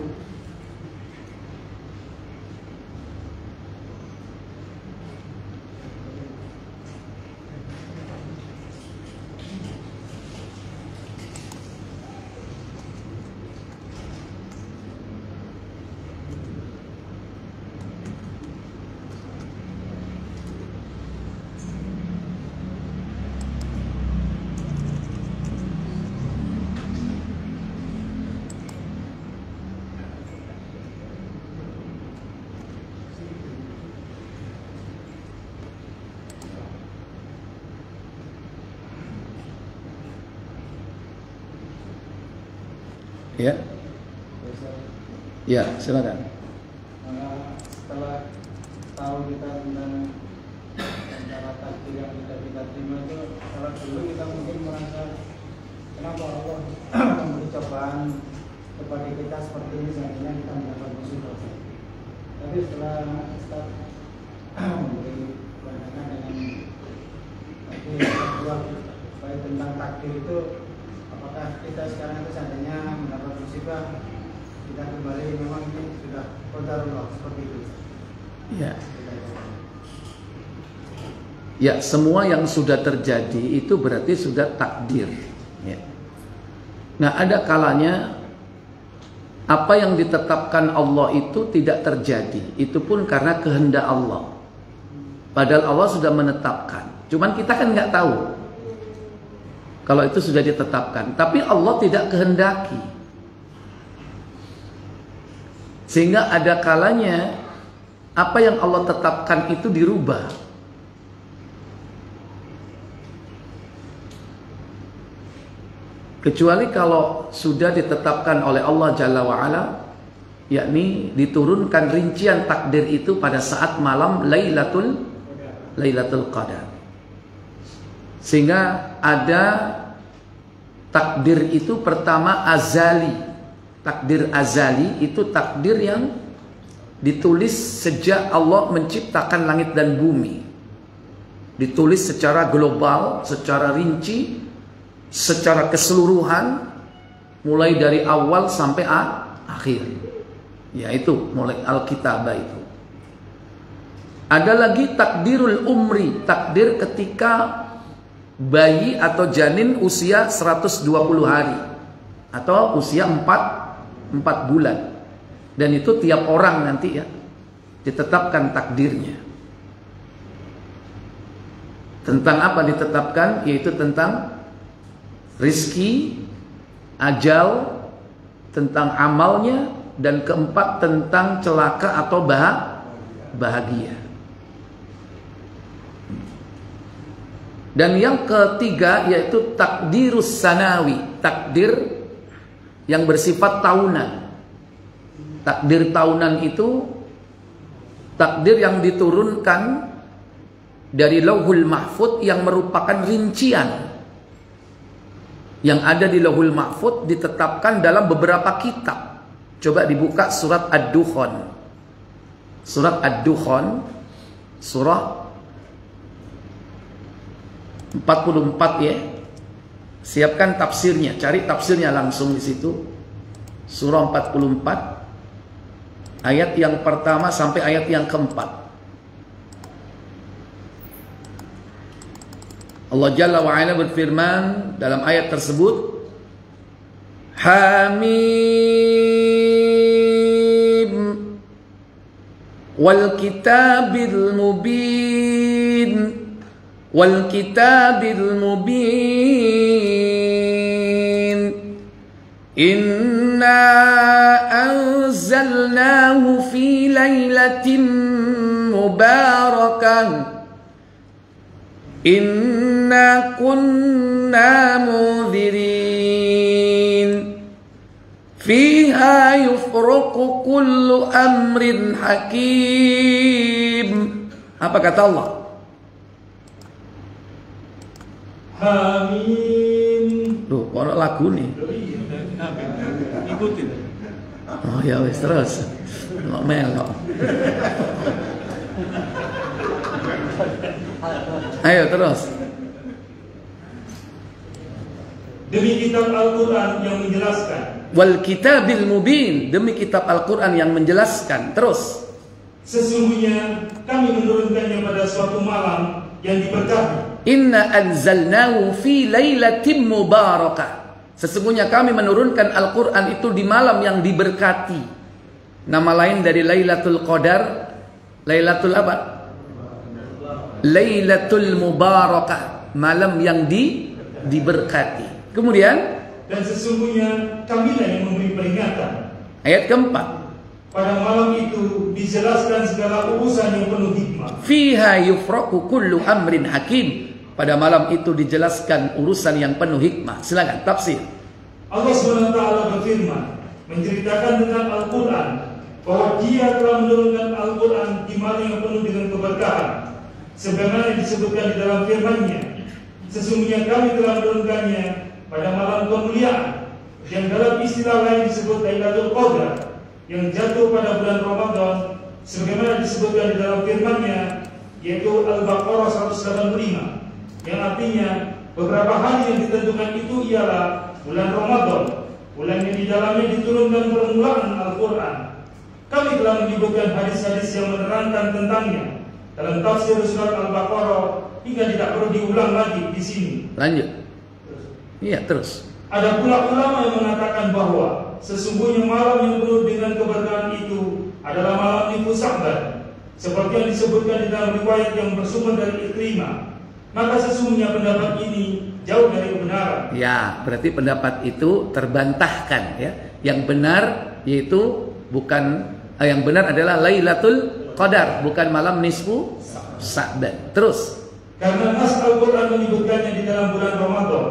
Speaker 1: Ya, ya, silakan.
Speaker 3: Setelah tahu kita tentang cara takdir yang kita terima itu, kalau dulu kita mungkin merasa kenapa Allah memberi cobaan kepada kita seperti ini, seandainya kita mendapat musibah. Tapi setelah Ustaz memberi pandangan dengan baik tentang takdir itu, apakah kita sekarang itu seandainya mendapat musibah, kita kembali memang ini sudah qadarullah seperti itu?
Speaker 1: Ya. Ya, semua yang sudah terjadi itu berarti sudah takdir, ya. Nah, ada kalanya apa yang ditetapkan Allah itu tidak terjadi, itu pun karena kehendak Allah. Padahal Allah sudah menetapkan, cuman kita kan nggak tahu kalau itu sudah ditetapkan, tapi Allah tidak kehendaki. Sehingga ada kalanya apa yang Allah tetapkan itu dirubah. Kecuali kalau sudah ditetapkan oleh Allah Jalla wa'ala, yakni diturunkan rincian takdir itu pada saat malam Lailatul Qadar. Sehingga ada takdir itu pertama azali. Takdir azali itu takdir yang ditulis sejak Allah menciptakan langit dan bumi. Ditulis secara global, secara rinci, secara keseluruhan, mulai dari awal sampai akhir. Yaitu mulai Alkitabah itu. Ada lagi takdirul umri, takdir ketika bayi atau janin usia 120 hari atau usia 4 bulan. Dan itu tiap orang nanti ya ditetapkan takdirnya. Tentang apa ditetapkan? Yaitu tentang rizki, ajal, tentang amalnya, dan keempat tentang celaka atau bahagia. Dan yang ketiga yaitu takdirus sanawi, takdir yang bersifat tahunan. Takdir tahunan itu takdir yang diturunkan dari Lauhul Mahfuz yang merupakan rincian yang ada di Lauhul Mahfuz, ditetapkan dalam beberapa kitab. Coba dibuka surat Ad-Dukhan. Surat Ad-Dukhan, surah 44 ya. Siapkan tafsirnya, cari tafsirnya langsung di situ. Surah 44 ayat yang pertama sampai ayat yang keempat. Allah Jalla wa Ala berfirman dalam ayat tersebut, Hamim wal kitabil mubin wal kitabil mubin inna anzalnahu fi lailatin mubarakah inna kunna mudhirin fiha yufraqu kullu amrin hakim. Apa kata Allah?
Speaker 2: Hamim.
Speaker 1: Loh, ono lagu nih.
Speaker 3: Ikutin.
Speaker 1: Oh ya wis terus. Melok. Ayo terus.
Speaker 2: Demi kitab Al-Quran yang menjelaskan.
Speaker 1: Wal kitabil mubin, demi kitab Al-Quran yang menjelaskan. Terus.
Speaker 2: Sesungguhnya kami menurunkannya pada suatu malam yang diberkahi.
Speaker 1: Inna anzalnahu fi lailatin mubarakah. Sesungguhnya kami menurunkan Al-Quran itu di malam yang diberkati. Nama lain dari Lailatul Qadar, Lailatul apa? Lailatul Mubarakah, malam yang diberkati. Kemudian,
Speaker 2: dan sesungguhnya kamilah yang memberi peringatan.
Speaker 1: ayat keempat.
Speaker 2: Pada malam itu dijelaskan segala urusan yang penuh hikmah.
Speaker 1: Fiha yufraqu kullu amrin hakim. Pada malam itu dijelaskan urusan yang penuh hikmah. Silakan tafsir.
Speaker 2: Allah SWT berfirman, menceritakan tentang Al-Quran, bahwa Dia telah menurunkan Al-Quran di malam yang penuh dengan keberkahan, sebagaimana disebutkan di dalam firman-Nya. Sesungguhnya kami telah menurunkannya pada malam kemuliaan, yang dalam istilah lain disebut Lailatul Qadar, yang jatuh pada bulan Ramadan, sebagaimana disebutkan di dalam firman-Nya, yaitu Al-Baqarah 185, yang artinya beberapa hari yang ditentukan itu ialah bulan Ramadan, bulan yang di dalamnya diturunkan permulaan Al-Quran. Kami telah menyebutkan hadis-hadis yang menerangkan tentangnya dalam tafsir surat Al-Baqarah hingga tidak perlu diulang lagi di sini.
Speaker 1: Lanjut. Iya, terus.
Speaker 2: Ada pula ulama yang mengatakan bahwa sesungguhnya malam yang penuh dengan keberkahan itu adalah malam Nisfu Sya'ban, seperti yang disebutkan di dalam riwayat yang bersumber dari Ikrimah. Maka sesungguhnya pendapat ini jauh dari kebenaran.
Speaker 1: Ya, berarti pendapat itu terbantahkan ya. Yang benar yaitu bukan yang benar adalah Lailatul Qadar, bukan malam Nisfu Sya'ban. Terus.
Speaker 2: Karena nas Al-Quran menyebutkannya di dalam bulan Ramadan.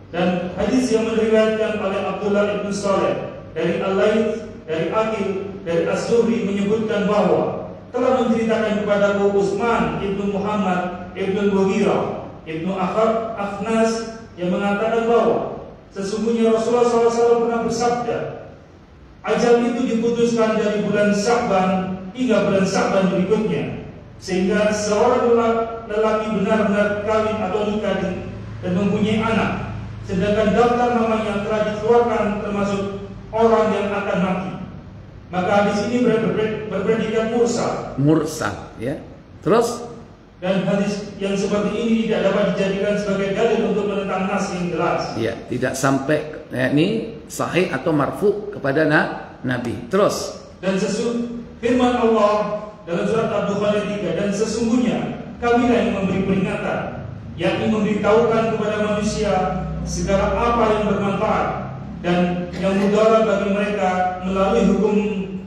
Speaker 2: Dan hadis yang diriwayatkan oleh Abdullah ibn Saleh dari Al-Laits, dari Aqil, dari Az-Zuhri menyebutkan bahwa telah menceritakan kepada Utsman ibnu Muhammad ibnu Mughirah ibnu Akhnas yang mengatakan bahwa sesungguhnya Rasulullah SAW pernah bersabda, ajal itu diputuskan dari bulan Sya'ban hingga bulan Sya'ban berikutnya, sehingga seorang lelaki benar-benar kawin atau nikah dan mempunyai anak, sedangkan daftar namanya telah dikeluarkan termasuk orang yang akan mati. Maka hadis ini berpredikat mursal.
Speaker 1: Mursal, ya. Terus?
Speaker 2: Dan hadis yang seperti ini tidak dapat dijadikan sebagai dalil untuk menentang nas yang jelas.
Speaker 1: Ya, tidak sampai ini sahih atau marfu kepada Nabi. Terus?
Speaker 2: Dan firman Allah dalam surat Ad-Dukhan 3, dan sesungguhnya kamilah yang memberi peringatan, yakni memberitahukan kepada manusia segala apa yang bermanfaat dan yang mudarat bagi mereka melalui hukum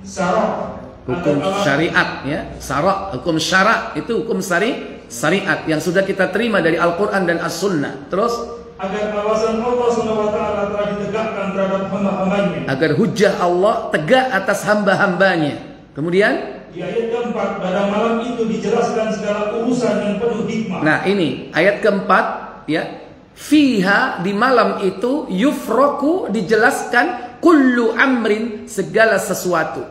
Speaker 2: syara',
Speaker 1: hukum syariat ya. Syara', hukum syara' itu hukum syariat yang sudah kita terima dari Al-Quran dan As-Sunnah. Terus
Speaker 2: agar kawasan Allah SWT telah ditegakkan terhadap hamba-hambanya,
Speaker 1: agar hujjah Allah tegak atas hamba-hambanya. Kemudian
Speaker 2: di ayat keempat, pada malam itu dijelaskan segala urusan yang penuh hikmah.
Speaker 1: Nah ini ayat keempat ya. Fiha, di malam itu, yufroku, dijelaskan kullu amrin, segala sesuatu.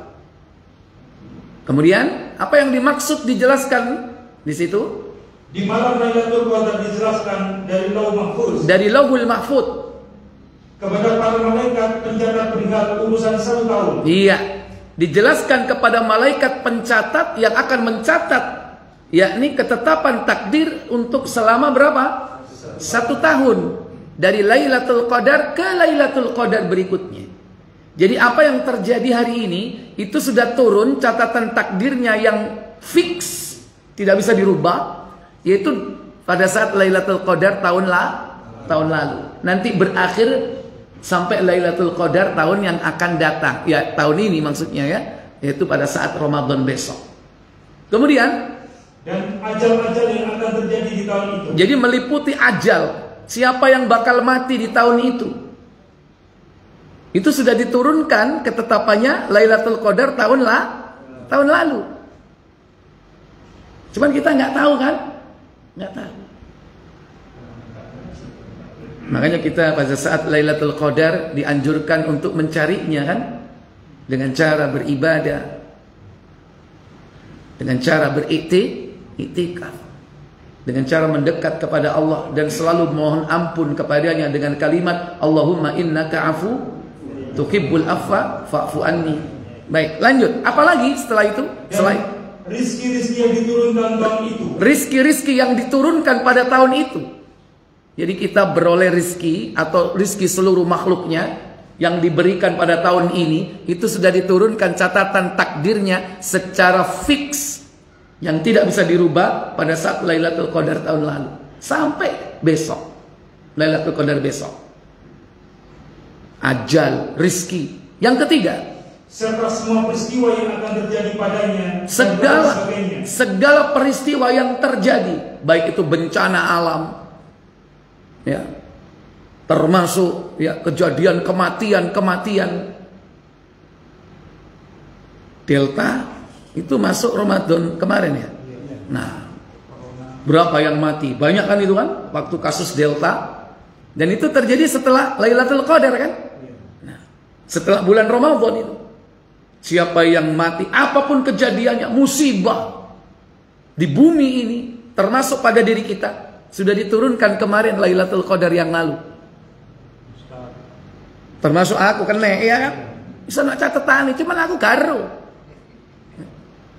Speaker 1: Kemudian apa yang dimaksud dijelaskan di situ?
Speaker 2: Di malam Lailatul Qadar dijelaskan dari Lauhul Mahfuz.
Speaker 1: Dari Lauhul Mahfuz
Speaker 2: Kepada para malaikat pencatat perihal urusan 1 tahun.
Speaker 1: Iya, dijelaskan kepada malaikat pencatat yang akan mencatat, yakni ketetapan takdir untuk selama berapa? 1 tahun. Dari Lailatul Qadar ke Lailatul Qadar berikutnya. Jadi apa yang terjadi hari ini itu sudah turun catatan takdirnya yang fix, tidak bisa dirubah, yaitu pada saat Lailatul Qadar tahun lalu. Nanti berakhir sampai Lailatul Qadar tahun yang akan datang. Ya, tahun ini maksudnya ya, yaitu pada saat Ramadan besok. Kemudian
Speaker 2: dan ajal-ajal yang akan terjadi di tahun itu.
Speaker 1: Jadi meliputi ajal, siapa yang bakal mati di tahun itu. Itu sudah diturunkan ketetapannya Lailatul Qadar tahun lalu. Cuman kita nggak tahu kan? Nggak tahu. Makanya kita pada saat Lailatul Qadar dianjurkan untuk mencarinya kan, dengan cara beribadah, dengan cara beriktikaf, dengan cara mendekat kepada Allah dan selalu mohon ampun kepadanya dengan kalimat Allahumma innaka afu tuhibbul afwa fa'fu anni. Baik, lanjut. Apalagi setelah itu? Selain
Speaker 2: rizki-rizki yang diturunkan tahun itu.
Speaker 1: Rizki-rizki yang diturunkan pada tahun itu. Jadi kita beroleh rizki atau rizki seluruh makhluknya yang diberikan pada tahun ini, itu sudah diturunkan catatan takdirnya secara fix yang tidak bisa dirubah pada saat Lailatul Qadar tahun lalu sampai besok, Lailatul Qadar besok. Ajal, rizki. Yang ketiga,
Speaker 2: serta semua peristiwa yang akan terjadi padanya,
Speaker 1: segala peristiwa yang terjadi, baik itu bencana alam, ya, termasuk ya kejadian kematian Delta itu masuk Ramadan kemarin ya. Nah, berapa yang mati? Banyak kan itu kan waktu kasus Delta, dan itu terjadi setelah Lailatul Qadar kan. Nah, setelah bulan Ramadan itu, siapa yang mati, apapun kejadiannya, musibah di bumi ini, termasuk pada diri kita, sudah diturunkan kemarin Lailatul Qadar yang lalu. Termasuk aku kena, ya kan? Bisa nak catatan, cuman aku garo.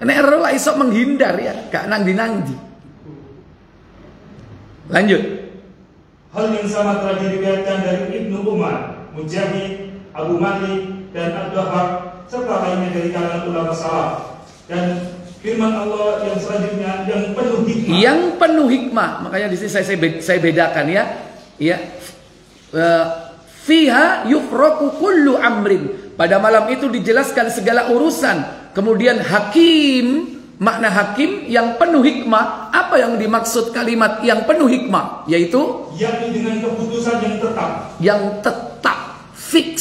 Speaker 1: Nek ero lah iso menghindar ya, gak nangdi-nangdi. Lanjut.
Speaker 2: Hal yang sama telah diriwayatkan dari Ibnu Umar, Mujahid, Abu Malik, dan Ad-Dahhak, serta lainnya dari kalangan ulama salaf. Dan firman Allah yang selanjutnya yang penuh hikmah. Yang
Speaker 1: penuh hikmah. Makanya di sini saya bedakan ya. Ya. Fiha yufraku kullu amrin. Pada malam itu dijelaskan segala urusan. Kemudian hakim, makna hakim yang penuh hikmah. Apa yang dimaksud kalimat yang penuh hikmah? Yaitu
Speaker 2: yakni dengan keputusan yang tetap.
Speaker 1: Yang tetap, fix.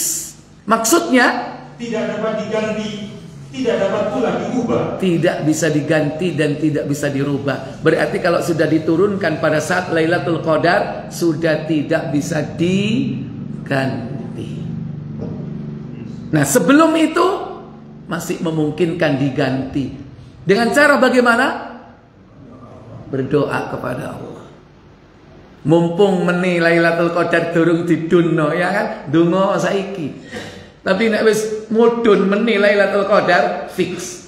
Speaker 1: Maksudnya
Speaker 2: tidak dapat diganti, tidak dapat pula diubah.
Speaker 1: Tidak bisa diganti dan tidak bisa dirubah. Berarti kalau sudah diturunkan pada saat Lailatul Qadar, sudah tidak bisa diganti. Nah, sebelum itu masih memungkinkan diganti. Dengan cara bagaimana? Berdoa kepada Allah. Mumpung meni Lailatul Qadar durung didunno ya kan? Donga saiki. Tapi nek wis mudhun meni Lailatul Qadar fix.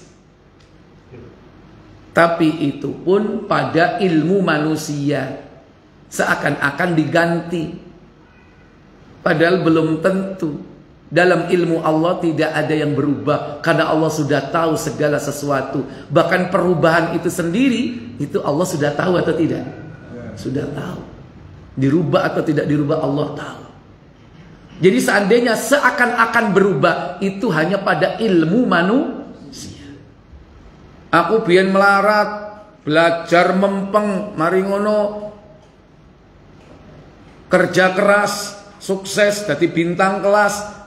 Speaker 1: Tapi itu pun pada ilmu manusia seakan-akan diganti. Padahal belum tentu. Dalam ilmu Allah tidak ada yang berubah karena Allah sudah tahu segala sesuatu. Bahkan perubahan itu sendiri itu Allah sudah tahu atau tidak? Sudah tahu. Dirubah atau tidak dirubah Allah tahu. Jadi seandainya seakan-akan berubah itu hanya pada ilmu manusia. Aku biyen melarat, belajar mempeng, mari ngono kerja keras, sukses jadi bintang kelas.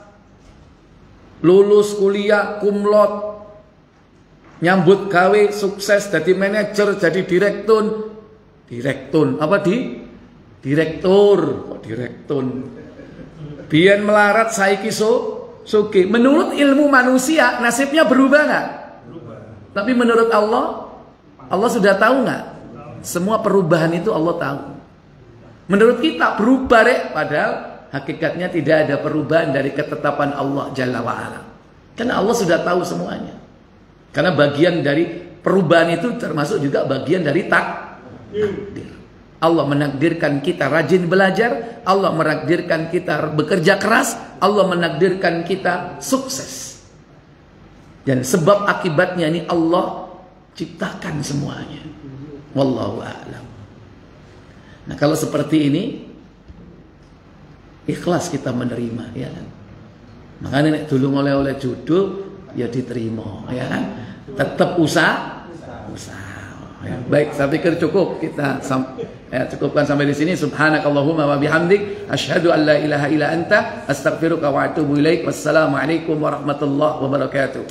Speaker 1: Lulus kuliah kumlot, nyambut gawe sukses jadi manajer, jadi direktur apa direktur biyen melarat saiki Sugih. Menurut ilmu manusia nasibnya berubah nggak? Berubah. Tapi menurut Allah, Allah sudah tahu nggak? Semua perubahan itu Allah tahu. Menurut kita berubah deh, padahal hakikatnya tidak ada perubahan dari ketetapan Allah Jalla wa'ala. Karena Allah sudah tahu semuanya. Karena bagian dari perubahan itu termasuk juga bagian dari takdir. Allah menakdirkan kita rajin belajar, Allah menakdirkan kita bekerja keras, Allah menakdirkan kita sukses. Dan sebab akibatnya ini Allah ciptakan semuanya. Wallahu a'lam. Nah, kalau seperti ini ikhlas kita menerima, ya kan? Makanya nek tulung oleh judul ya diterima, ya kan? Tetap usaha. Ya, baik, saya pikir cukup kita cukupkan sampai di sini. Subhanakallahumma wa bihamdik asyhadu an la ilaha illa anta astaghfiruka wa atubu ilaik. Wassalamualaikum warahmatullahi wabarakatuh.